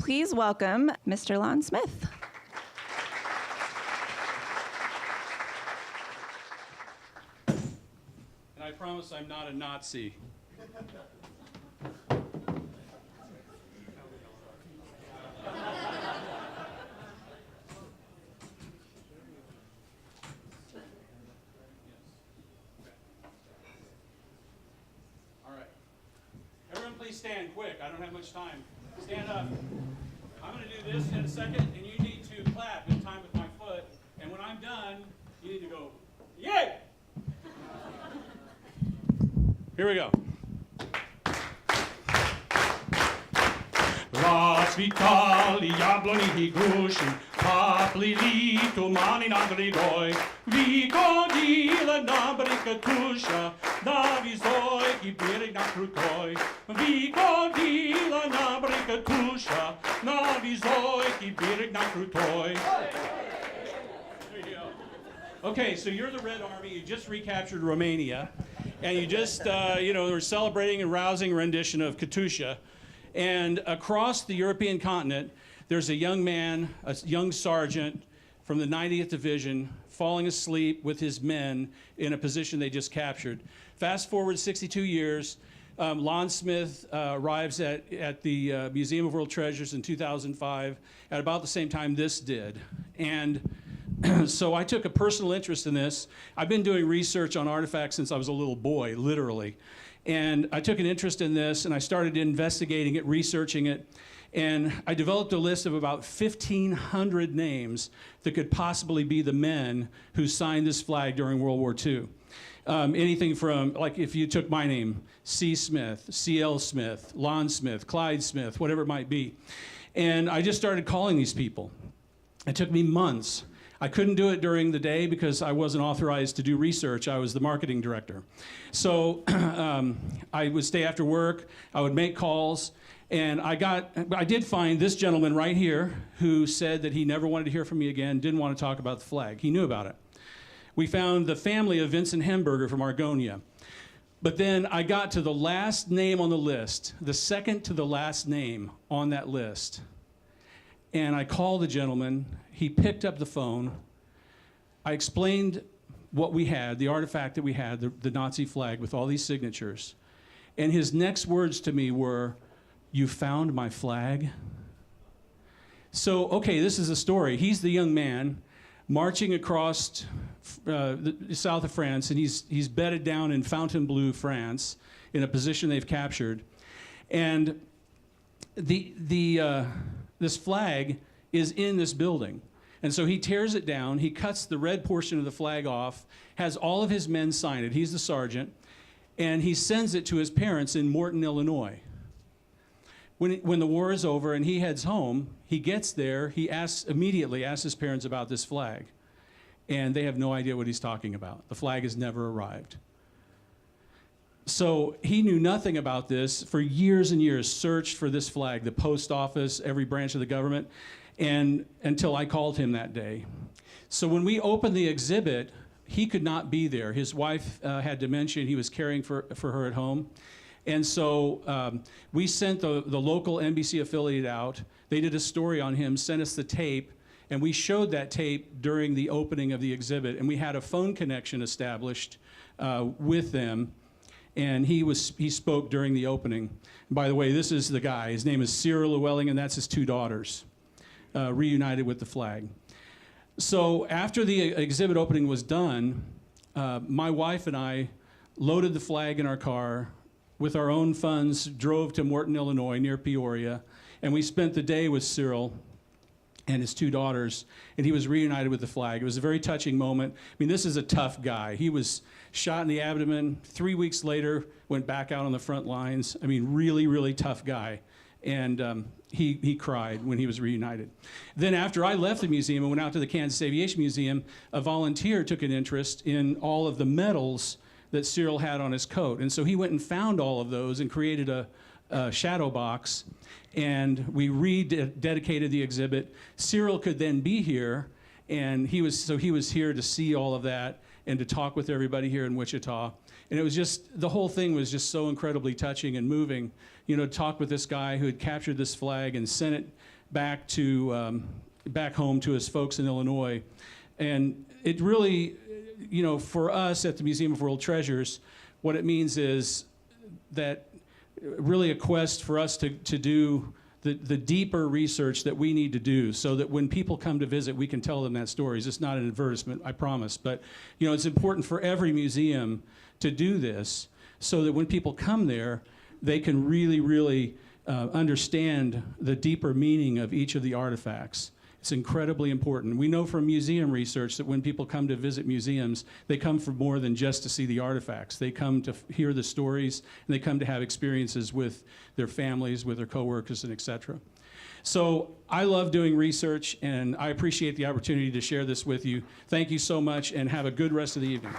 please welcome Mr. Lon Smith. And I promise I'm not a Nazi. Please stand quick. I don't have much time. Stand up. I'm going to do this in a second, and you need to clap in time with my foot. And when I'm done, you need to go, yay! Here we go. Rozwitali jabloni i gruszy, papli litu mani na drigoj, wygodziła na brykatusza, na wizoj i biereg na krutoj, wygodziła na brykatusza, na wizoj i biereg na krutoj. Okay, so you're the Red Army. You just recaptured Romania, and you just, were celebrating a rousing rendition of Katusha. And across the European continent, there's a young man, a young sergeant from the 90th Division, falling asleep with his men in a position they just captured. Fast forward 62 years, Lon Smith arrives at the Museum of World Treasures in 2005, at about the same time this did. And so I took a personal interest in this. I've been doing research on artifacts since I was a little boy, literally. And I took an interest in this, and I started investigating it, researching it, and I developed a list of about 1,500 names that could possibly be the men who signed this flag during World War II. Anything from, like if you took my name, C. Smith, C.L. Smith, Lon Smith, Clyde Smith, whatever it might be. And I just started calling these people. It took me months. I couldn't do it during the day because I wasn't authorized to do research. I was the marketing director. So I would stay after work, I would make calls, and I did find this gentleman right here who said that he never wanted to hear from me again, didn't want to talk about the flag. He knew about it. We found the family of Vincent Hemberger from Argonia. But then I got to the last name on the list, the second to the last name on that list. And I called the gentleman. He picked up the phone. I explained what we had, the artifact that we had, the Nazi flag with all these signatures. And his next words to me were, "You found my flag?" So, okay, this is a story. He's the young man marching across the south of France, and he's bedded down in Fontainebleau, France, in a position they've captured. And this flag is in this building. And so he tears it down, he cuts the red portion of the flag off, has all of his men sign it, he's the sergeant, and he sends it to his parents in Morton, Illinois. When the war is over and he heads home, he gets there, he immediately asks his parents about this flag. And they have no idea what he's talking about. The flag has never arrived. So he knew nothing about this for years and years, searched for this flag, the post office, every branch of the government, and until I called him that day. So when we opened the exhibit, he could not be there. His wife had dementia, and he was caring for her at home. And so we sent the local NBC affiliate out. They did a story on him, sent us the tape, and we showed that tape during the opening of the exhibit, and we had a phone connection established with them. And he spoke during the opening. And by the way, this is the guy. His name is Cyril Llewellyn, and that's his two daughters, reunited with the flag. So after the exhibit opening was done, my wife and I loaded the flag in our car with our own funds, drove to Morton, Illinois, near Peoria, and we spent the day with Cyril and his two daughters, and he was reunited with the flag. It was a very touching moment. I mean, this is a tough guy. He was shot in the abdomen. 3 weeks later, went back out on the front lines. I mean, really, really tough guy. And he cried when he was reunited. Then after I left the museum and went out to the Kansas Aviation Museum, a volunteer took an interest in all of the medals that Cyril had on his coat. And so he went and found all of those and created a shadow box, and we rededicated the exhibit. Cyril could then be here, and he was here to see all of that and to talk with everybody here in Wichita. And it was just, the whole thing was just so incredibly touching and moving, you know, to talk with this guy who had captured this flag and sent it back home to his folks in Illinois. And it really, for us at the Museum of World Treasures, what it means is that really a quest for us to do the deeper research that we need to do so that when people come to visit, we can tell them that story. It's not an advertisement, I promise. But it's important for every museum to do this so that when people come there, they can really, really understand the deeper meaning of each of the artifacts. It's incredibly important. We know from museum research that when people come to visit museums, they come for more than just to see the artifacts. They come to hear the stories, and they come to have experiences with their families, with their coworkers, and et cetera. So I love doing research, and I appreciate the opportunity to share this with you. Thank you so much, and have a good rest of the evening.